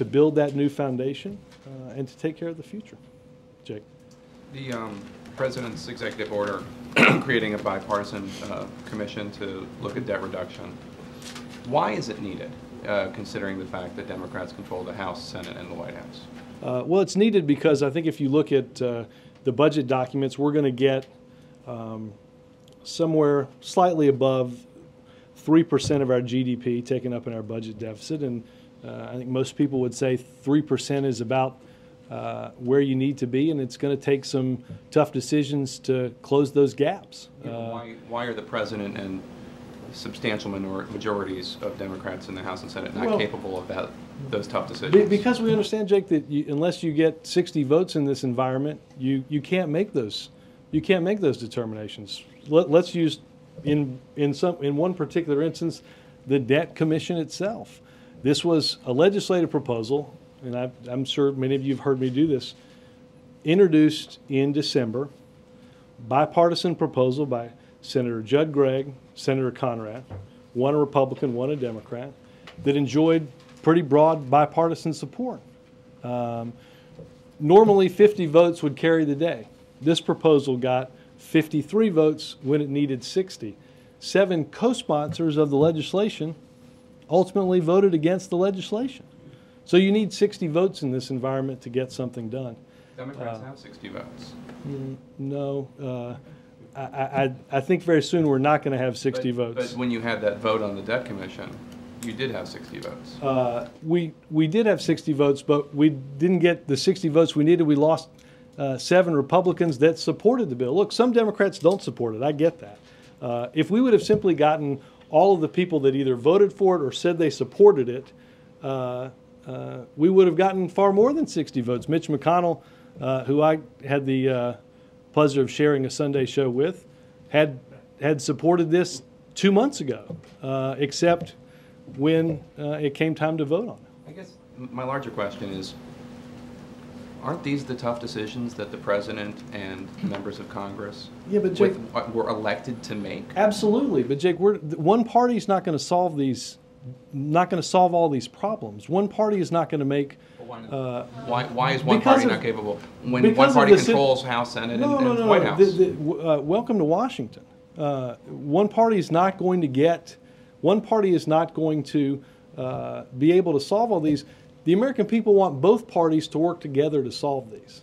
to build that new foundation and to take care of the future. Jake. The President's executive order creating a bipartisan commission to look at debt reduction, why is it needed, considering the fact that Democrats control the House, Senate, and the White House? Well, it's needed because I think if you look at the budget documents, we're going to get somewhere slightly above 3% of our GDP taken up in our budget deficit, and I think most people would say 3% is about where you need to be, and it's going to take some tough decisions to close those gaps. Why are the President and substantial majorities of Democrats in the House and Senate not capable of those tough decisions? Because we understand, Jake, that unless you get 60 votes in this environment, you can't make those determinations. Let's use in one particular instance the debt commission itself. This was a legislative proposal, and I'm sure many of you have heard me do this, introduced in December, bipartisan proposal by Senator Judd Gregg, Senator Conrad, one a Republican, one a Democrat, that enjoyed pretty broad bipartisan support. Normally 50 votes would carry the day. This proposal got 53 votes when it needed 60. 7 co-sponsors of the legislation ultimately voted against the legislation. So you need 60 votes in this environment to get something done. Democrats have 60 votes. No. I think very soon we're not going to have 60 votes. But when you had that vote on the debt commission, you did have 60 votes. We did have 60 votes, but we didn't get the 60 votes we needed. We lost 7 Republicans that supported the bill. Look, some Democrats don't support it. I get that. If we would have simply gotten all of the people that either voted for it or said they supported it, we would have gotten far more than 60 votes. Mitch McConnell, who I had the pleasure of sharing a Sunday show with, had supported this 2 months ago, except when it came time to vote on it. I guess my larger question is, aren't these the tough decisions that the President and members of Congress Jake, were elected to make? Absolutely, but Jake, one party is not going to solve these, not going to solve all these problems. One party is not going to make. Why is one party not capable when one party controls House, Senate, and White House? Welcome to Washington. One party is not going to get. One party is not going to be able to solve all these. The American people want both parties to work together to solve these.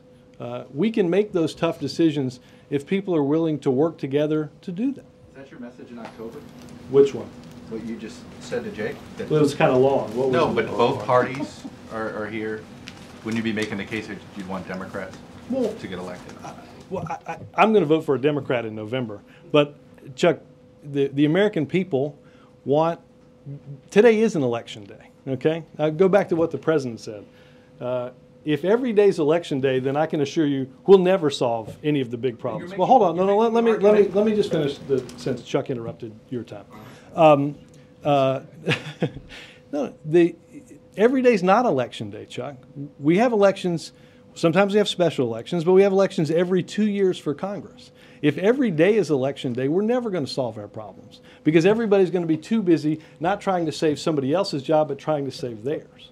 We can make those tough decisions if people are willing to work together to do them. Is that your message in October? Which one? What you just said to Jake? Well, it was kind of long. What was no, it? but both parties are here. Wouldn't you be making the case that you'd want Democrats to get elected? I'm going to vote for a Democrat in November. But, Chuck, the American people want – today is an election day, okay? Go back to what the President said. If every day's election day, then I can assure you we'll never solve any of the big problems. Well, hold on. No, let me just finish since Chuck interrupted your time. No, every day's not election day, Chuck. We have elections. Sometimes we have special elections, but we have elections every 2 years for Congress. If every day is election day, we're never going to solve our problems because everybody's going to be too busy not trying to save somebody else's job, but trying to save theirs.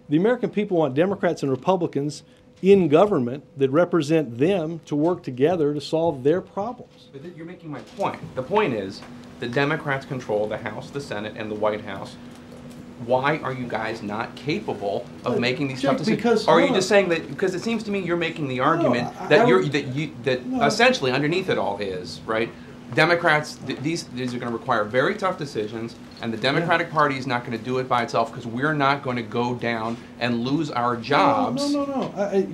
The American people want Democrats and Republicans in government that represent them to work together to solve their problems. But you're making my point. The point is the Democrats control the House, the Senate, and the White House. Why are you guys not capable of making these tough decisions? Or are you just saying that because it seems to me you're making the argument that essentially underneath it all is, right? Democrats, these are going to require very tough decisions, and the Democratic Party is not going to do it by itself because we're not going to go down and lose our jobs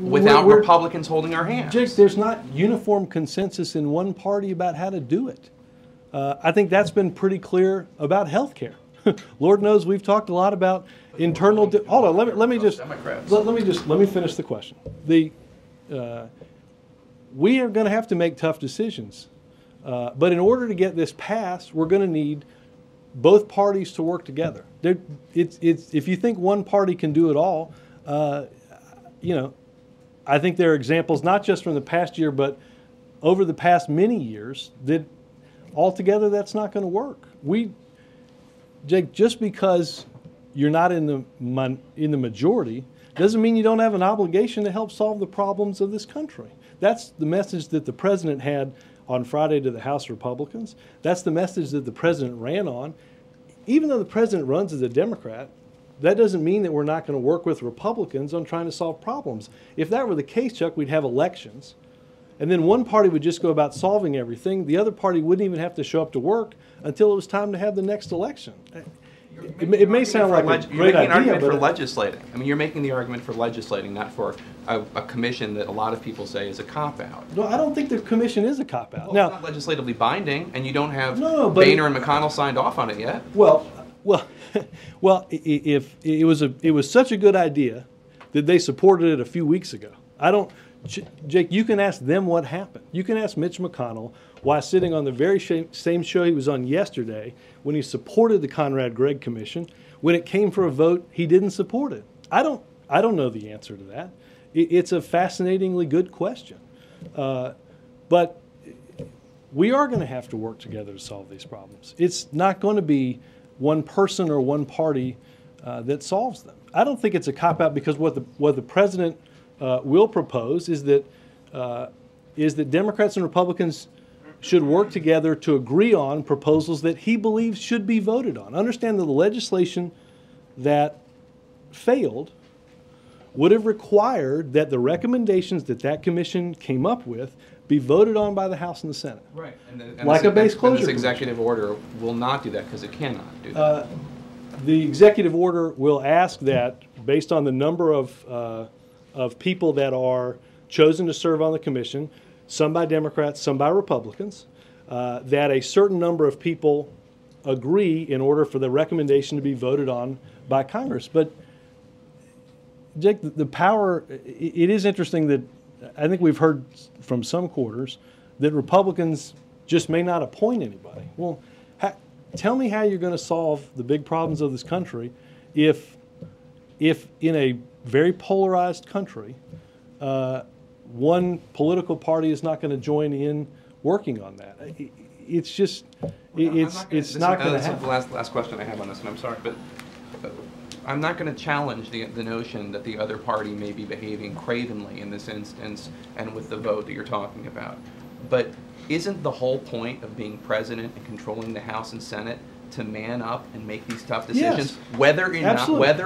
without Republicans holding our hands. Jake, there's not uniform consensus in one party about how to do it. I think that's been pretty clear about health care. Lord knows we've talked a lot about internal. Hold on, let me finish the question. We are going to have to make tough decisions, but in order to get this passed, we're going to need both parties to work together. If you think one party can do it all, I think there are examples not just from the past year, but over the past many years that altogether that's not going to work. Jake, just because you're not in the majority doesn't mean you don't have an obligation to help solve the problems of this country. That's the message that the president had on Friday to the House Republicans. That's the message that the president ran on. Even though the president runs as a Democrat, that doesn't mean that we're not going to work with Republicans on trying to solve problems. If that were the case, Chuck, we'd have elections. And then one party would just go about solving everything. The other party wouldn't even have to show up to work until it was time to have the next election. It may sound like a great idea, argument but for legislating. I mean, you're making the argument for legislating, not for a commission that a lot of people say is a cop-out. No, I don't think the commission is a cop-out. Well, Now, it's not legislatively binding, and you don't have No, but Boehner and McConnell signed off on it yet. well, if it was such a good idea that they supported it a few weeks ago. Jake, you can ask them what happened. You can ask Mitch McConnell why, sitting on the very same show he was on yesterday, when he supported the Conrad Gregg Commission, when it came for a vote, he didn't support it. I don't know the answer to that. It's a fascinatingly good question, but we are going to have to work together to solve these problems. It's not going to be one person or one party that solves them. I don't think it's a cop-out, because what the president will propose is that Democrats and Republicans should work together to agree on proposals that he believes should be voted on. Understand that the legislation that failed would have required that the recommendations that commission came up with be voted on by the House and the Senate. Right. And Like a base closure this executive order will not do that, because it cannot do that. The executive order will ask that, based on the number of people that are chosen to serve on the commission, some by Democrats, some by Republicans, that a certain number of people agree in order for the recommendation to be voted on by Congress. But, Jake, the power, it is interesting that I think we've heard from some quarters that Republicans just may not appoint anybody. Well, tell me how you're going to solve the big problems of this country if in a very polarized country, one political party is not going to join in working on that. It's just, it's not going to happen. That's the last question I have on this, and I'm sorry, but I'm not going to challenge the notion that the other party may be behaving cravenly in this instance and with the vote that you're talking about. But isn't the whole point of being president and controlling the House and Senate to man up and make these tough decisions, yes, whether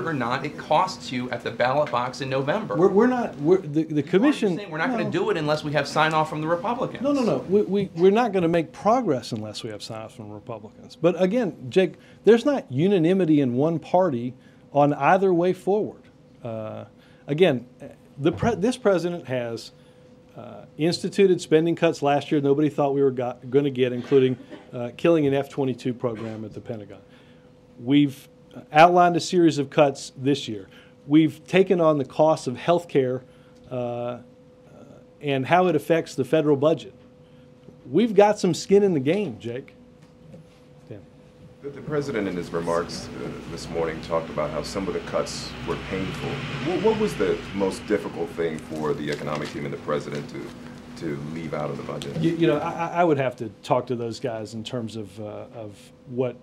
or not it costs you at the ballot box in November? The commission. We're not going to do it unless we have sign off from the Republicans. No. We're not going to make progress unless we have sign off from Republicans. But again, Jake, there's not unanimity in one party on either way forward. Again, this president has instituted spending cuts last year nobody thought we were going to get, including killing an F-22 program at the Pentagon. We've outlined a series of cuts this year. We've taken on the cost of health care and how it affects the federal budget. We've got some skin in the game, Jake. The president in his remarks this morning talked about how some of the cuts were painful. What was the most difficult thing for the economic team and the president to leave out of the budget? I would have to talk to those guys in terms of what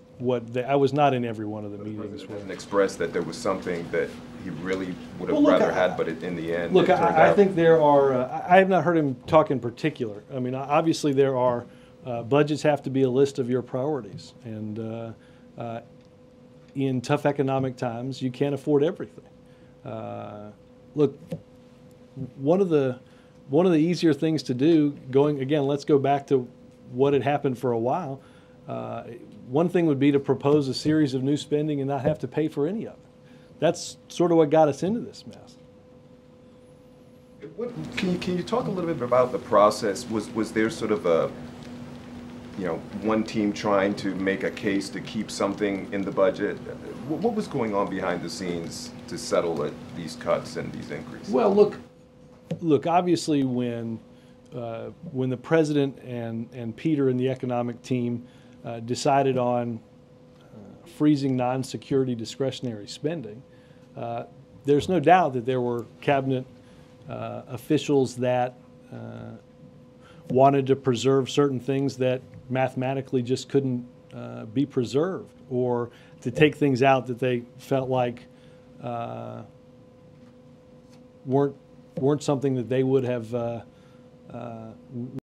I was not in every one of the meetings. And expressed that there was something that he really would have rather had, but in the end, look, I think there are. I have not heard him talk in particular. I mean, obviously there are. Budgets have to be a list of your priorities, and in tough economic times, you can't afford everything. Look, one of the easier things to do, let's go back to what had happened for a while. One thing would be to propose a series of new spending and not have to pay for any of it. That's sort of what got us into this mess. Can you talk a little bit about the process? Was there sort of a one team trying to make a case to keep something in the budget? What was going on behind the scenes to settle these cuts and these increases? Well, look. Obviously, when the president and Peter and the economic team decided on freezing non-security discretionary spending, there's no doubt that there were cabinet officials that wanted to preserve certain things that mathematically just couldn't be preserved, or to take things out that they felt like weren't something that they would have